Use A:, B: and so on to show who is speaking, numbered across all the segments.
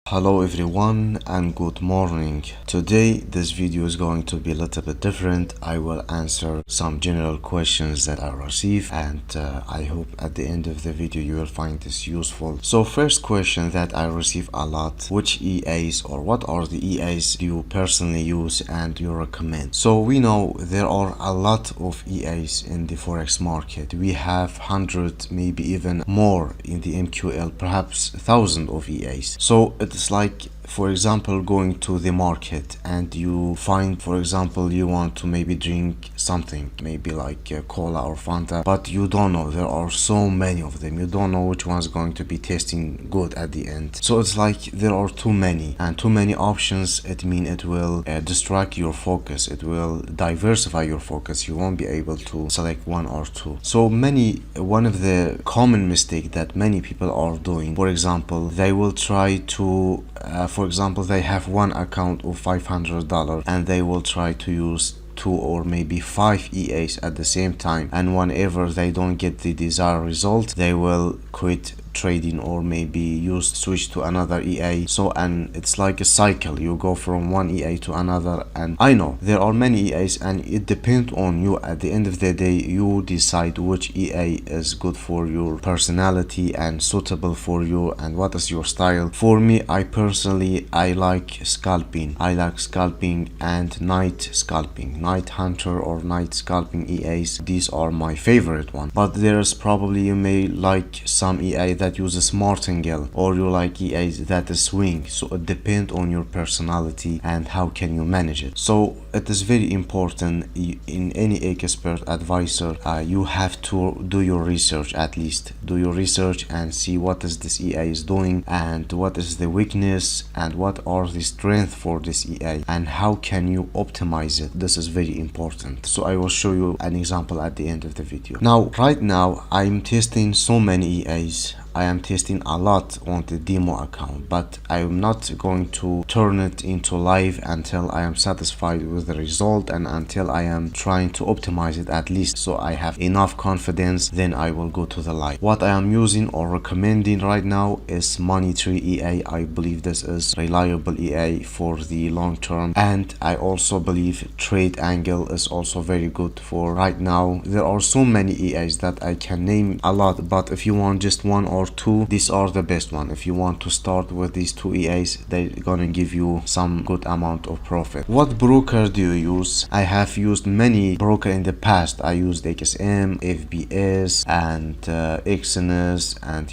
A: Hello everyone and good morning. Today this video is going to be a little bit different. I will answer some general questions that I received and I hope at the end of the video you will find this useful. So first question that I receive a lot, which EAs or what are the EAs do you personally use and you recommend? So we know there are a lot of EAs in the Forex market. We have 100, maybe even more in the MQL, perhaps 1,000 of EAs. So it's like, for example, going to the market and you find, for example, you want to maybe drink something, maybe like cola or Fanta, but you don't know. There are so many of them. You don't know which one's going to be tasting good at the end. So it's like there are too many, and too many options. It means it will distract your focus. It will diversify your focus. You won't be able to select one or two. So one of the common mistake that many people are doing, for example, they will try to for example, they have one account of $500 and they will try to use 2 or maybe 5 EAs at the same time, and whenever they don't get the desired result, they will quit trading or maybe switch to another EA. So, and it's like a cycle. You go from one EA to another, and I know there are many EAs and it depends on you. At the end of the day, you decide which EA is good for your personality and suitable for you and what is your style. For me, I personally like scalping. I like scalping and night scalping, night hunter or night scalping EAs. These are my favorite one, but there's probably you may like some EA that uses martingale, or you like EAs that is swing. So it depends on your personality and how can you manage it. So it is very important in any expert advisor, you have to do your research. At least do your research and see what is this EA is doing and what is the weakness and what are the strength for this EA and how can you optimize it. This is very important. So I will show you an example at the end of the video. Now right now I'm testing so many EAs. I am testing a lot on the demo account, but I am not going to turn it into live until I am satisfied with the result and until I am trying to optimize it, at least so I have enough confidence. Then I will go to the live. What I am using or recommending right now is Money Tree EA. I believe this is reliable EA for the long term, and I also believe Trade Angle is also very good for right now. There are so many EAs that I can name a lot, but if you want just one or two, these are the best one. If you want to start with these two EAs, they're gonna give you some good amount of profit. What broker do you use? I have used many broker in the past. I used XM, FBS, and Exynos, and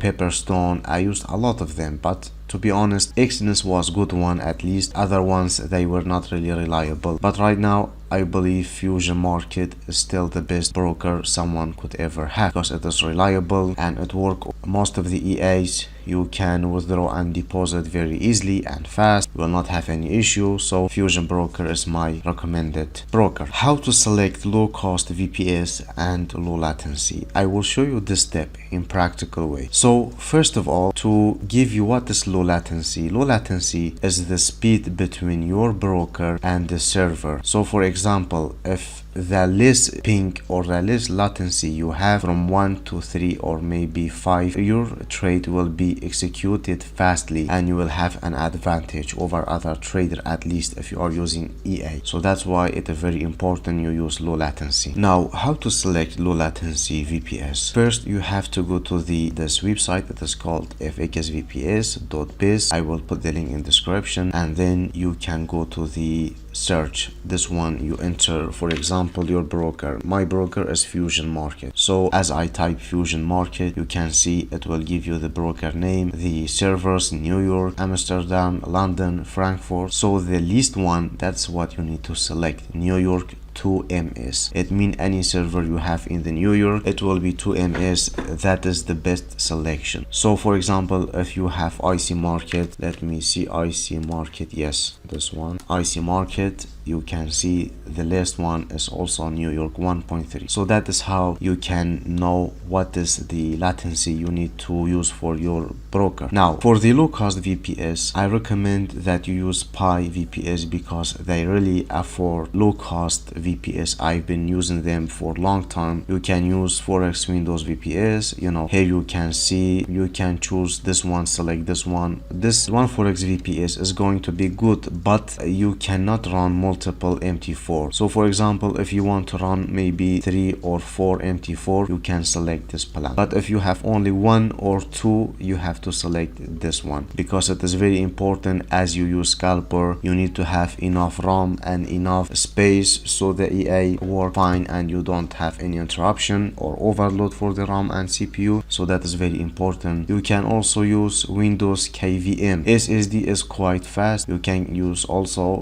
A: Pepperstone. I used a lot of them, but to be honest, Exynos was good one. At least other ones, they were not really reliable. But right now I believe Fusion Market is still the best broker someone could ever have, because it is reliable and it works. Most of the EAs you can withdraw and deposit very easily and fast. You will not have any issue. So Fusion Broker is my recommended broker. How to select low cost VPS and low latency? I will show you this step in practical way. So first of all, to give you what is low latency. Low latency is the speed between your broker and the server. So for example, if the less ping or the less latency you have from 1 to 3 or maybe 5, your trade will be executed fastly and you will have an advantage over other trader, at least if you are using EA. So that's why it is very important you use low latency. Now, how to select low latency VPS? First, you have to go to this website that is called fxvps.biz. I will put the link in the description, and then you can go to the search. This one you enter, for example, your broker. My broker is Fusion Market. So as I type Fusion Market, you can see it will give you the broker name, the servers, New York, Amsterdam, London, Frankfurt. So the least one, that's what you need to select, New York 2MS. It means any server you have in the New York, it will be 2MS. That is the best selection. So for example, if you have IC Market, let me see IC Market. Yes, this one. IC market, you can see the last one is also New York 1.3. So that is how you can know what is the latency you need to use for your broker. Now for the low cost VPS, I recommend that you use PI-VPS because they really afford low cost VPS. I've been using them for a long time. You can use Forex Windows VPS. You know, here you can see, you can choose this one, select this one. This one Forex VPS is going to be good, but you cannot run multiple MT4. So for example, if you want to run maybe 3 or 4 MT4, you can select this plan. But if you have only 1 or 2, you have to select this one, because it is very important. As you use scalper, you need to have enough RAM and enough space so the EA work fine and you don't have any interruption or overload for the RAM and CPU. So that is very important. You can also use Windows KVM. SSD is quite fast. You can use also,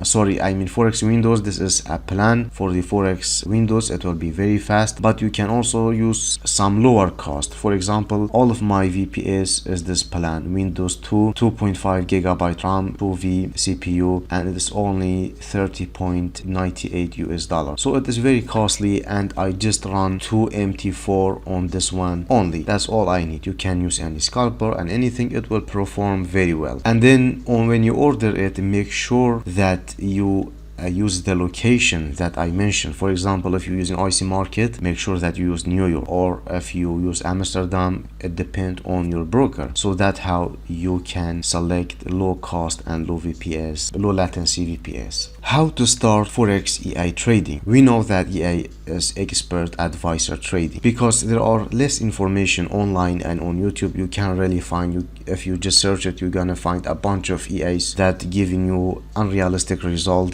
A: Forex Windows. This is a plan for the Forex Windows. It will be very fast, but you can also use some lower cost. For example, all of my VPS is this plan, Windows 2.5 gigabyte RAM, 2V CPU, and it is only $30.98 US. So it is very costly, and I just run 2 MT4 on this one only. That's all I need. You can use any scalper and anything, it will perform very well. And then when you order it, make sure that you use the location that I mentioned. For example, if you're using IC market, make sure that you use New York, or if you use Amsterdam, it depends on your broker. So that's how you can select low cost and low VPS, low latency VPS. How to start Forex EA trading? We know that EA is expert at VOUCER trading because there are less information online, and on YouTube you can really find, if you just search it, you're gonna find a bunch of EAs that giving you unrealistic result,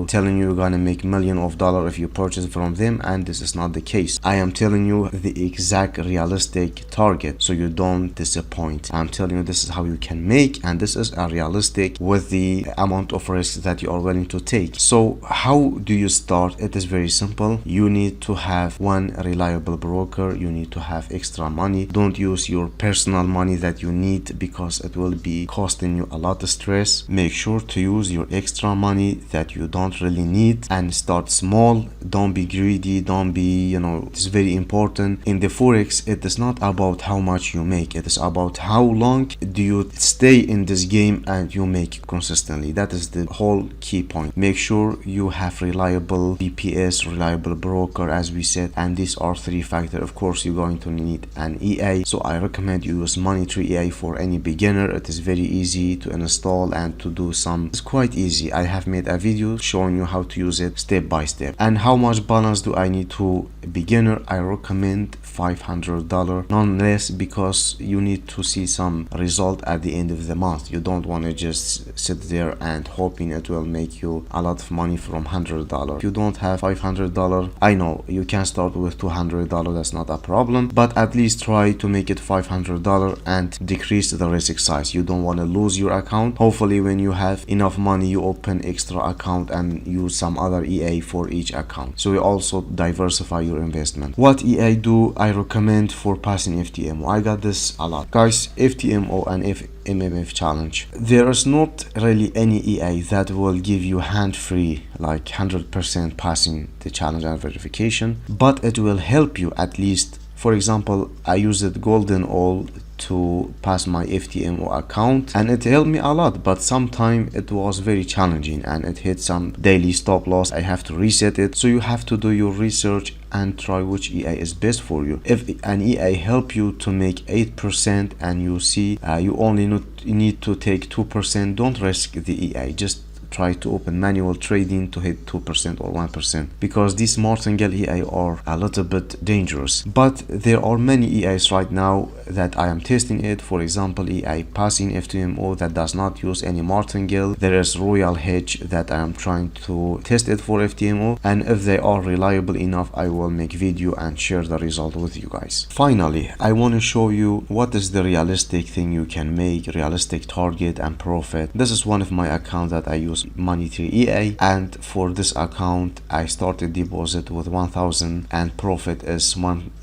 A: telling you you're gonna make millions of dollars if you purchase from them, and this is not the case. I am telling you the exact realistic target so you don't disappoint. I'm telling you this is how you can make, and this is a realistic with the amount of risk that you are willing to take. So how do you start? It is very simple. You need to have one reliable broker. You need to have extra money. Don't use your personal money that you need, because it will be costing you a lot of stress. Make sure to use your extra money that you don't really need, and start small. Don't be greedy. Don't be, it's very important in the Forex. It is not about how much you make. It is about how long do you stay in this game and you make consistently. That is the whole key point. Make sure you have reliable BPS, reliable broker, as we said, and these are 3 factors. Of course, you're going to need an EA, so I recommend you use Money Tree EA for any beginner. It is very easy to install and to do it's quite easy. I have made a video showing you how to use it step by step. And how much balance do I need to beginner? I recommend $500, none less, because you need to see some result at the end of the month. You don't want to just sit there and hoping it will make you a lot of money from $100. If you don't have $500, I know you can start with $200. That's not a problem, but at least try to make it $500 and decrease the risk size. You don't want to lose your account. Hopefully when you have enough money, you open extra account and use some other EA for each account, so you also diversify your investment. What EA do I recommend for passing FTMO? I got this a lot, guys. FTMO and MMF challenge. There is not really any EA that will give you hand-free, like 100% passing the challenge and verification, but it will help you at least. For example, I used Golden All to pass my FTMO account, and it helped me a lot, but sometimes it was very challenging and it hit some daily stop loss. I have to reset it. So you have to do your research and try which EA is best for you. If an EA help you to make 8% and you see you only need to take 2%, don't risk the EA. Just try to open manual trading to hit 2% or 1%, because these martingale EA are a little bit dangerous. But there are many EAs right now that I am testing it. For example, EA passing FTMO that does not use any martingale. There is Royal Hedge that I am trying to test it for FTMO, and if they are reliable enough, I will make video and share the result with you guys. Finally, I want to show you what is the realistic thing you can make, realistic target and profit. This is one of my accounts that I use Money Tree EA, and for this account I started deposit with 1000 and profit is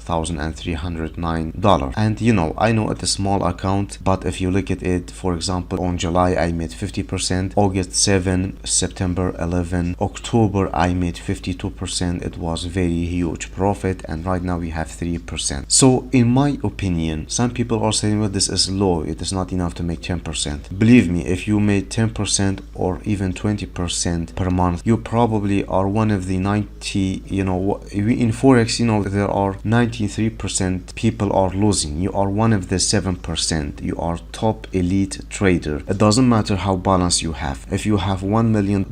A: $1,309. And you know, I know it's a small account, but if you look at it, for example, on July I made 50%, August 7, September 11, October I made 52%. It was very huge profit, and right now we have 3%. So in my opinion, some people are saying, well, this is low, it is not enough to make 10%. Believe me, if you made 10% or even 20% per month, you probably are one of the 90, you know, in Forex, you know, there are 93% people are losing. You are one of the 7%. You are top elite trader. It doesn't matter how balanced you have. If you have $1 million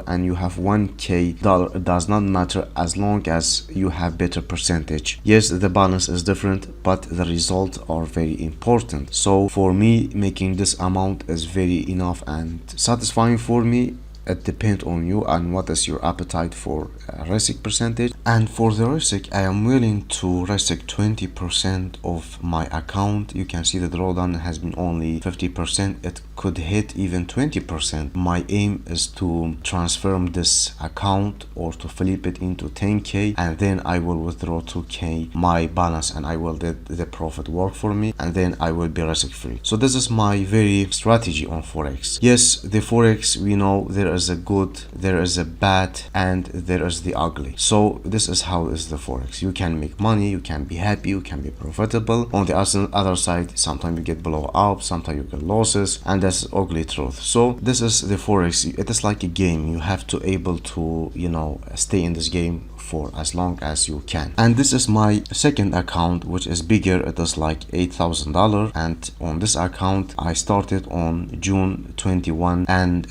A: and you have $1K, it does not matter as long as you have better percentage. Yes, the balance is different, but the results are very important. So for me, making this amount is very enough and satisfying for me. It depends on you and what is your appetite for risk percentage. And for the risk, I am willing to risk 20% of my account. You can see the drawdown has been only 50%. It could hit even 20%. My aim is to transform this account or to flip it into 10K, and then I will withdraw 2K my balance, and I will let the profit work for me, and then I will be risk free. So this is my very strategy on Forex. Yes, the Forex, we know there is a good, there is a bad, and there is the ugly. So this is how is the Forex. You can make money, you can be happy, you can be profitable. On the other side, sometimes you get blow up, sometimes you get losses, and that's ugly truth. So this is the Forex. It is like a game. You have to able to, you know, stay in this game for as long as you can. And this is my second account, which is bigger. It is like $8,000, and on this account I started on June 21, and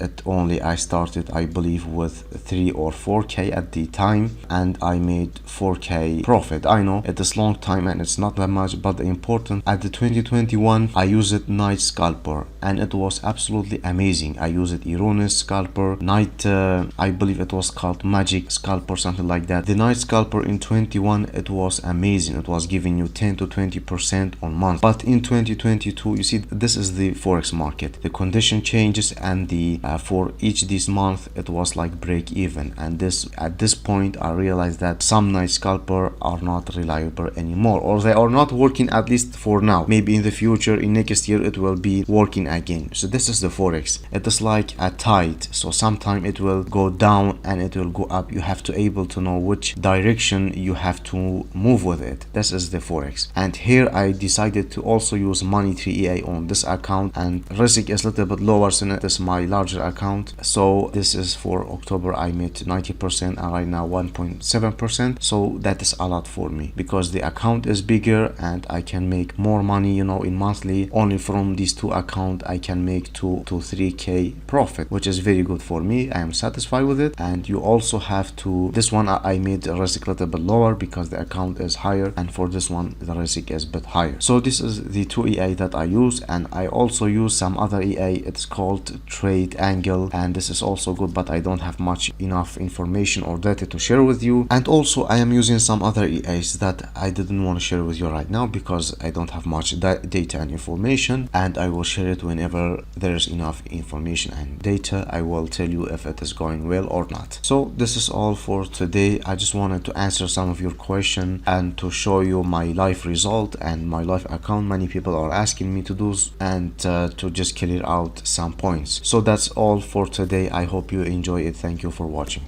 A: I started, I believe, with 3 or 4K at the time, and I made 4K profit. I know it is long time and it's not that much, but the important at the 2021 I used night scalper, and it was absolutely amazing. I used erroneous scalper, night I believe it was called magic scalper, something like that. The night scalper in 21, it was amazing. It was giving you 10 to 20% on month. But in 2022, you see, this is the Forex market. The condition changes, and the for each this month it was like break even. And this at this point I realized that some night scalper are not reliable anymore, or they are not working, at least for now. Maybe in the future, in next year, it will be working again. So this is the Forex. It is like a tide. So sometime it will go down and it will go up. You have to able to know which direction you have to move with it. This is the Forex. And here I decided to also use Money 3EA on this account, and risk is a little bit lower than it is my larger account. So this is for October I made 90%, and right now 1.7%. so that is a lot for me because the account is bigger and I can make more money, you know, in monthly. Only from these two accounts I can make 2 to 3K profit, which is very good for me. I am satisfied with it. And you also have to, this one I made the risk a little bit lower because the account is higher, and for this one the risk is a bit higher. So this is the two EA that I use, and I also use some other EA. It's called Trade Angle, and this is also good, but I don't have much enough information or data to share with you. And also I am using some other EAs that I didn't want to share with you right now because I don't have much data and information, and I will share it whenever there is enough information and data. I will tell you if it is going well or not. So this is all for today. I just wanted to answer some of your questions and to show you my live result and my live account. Many people are asking me to do, and to just clear out some points. So that's all for today. I hope you enjoy it. Thank you for watching.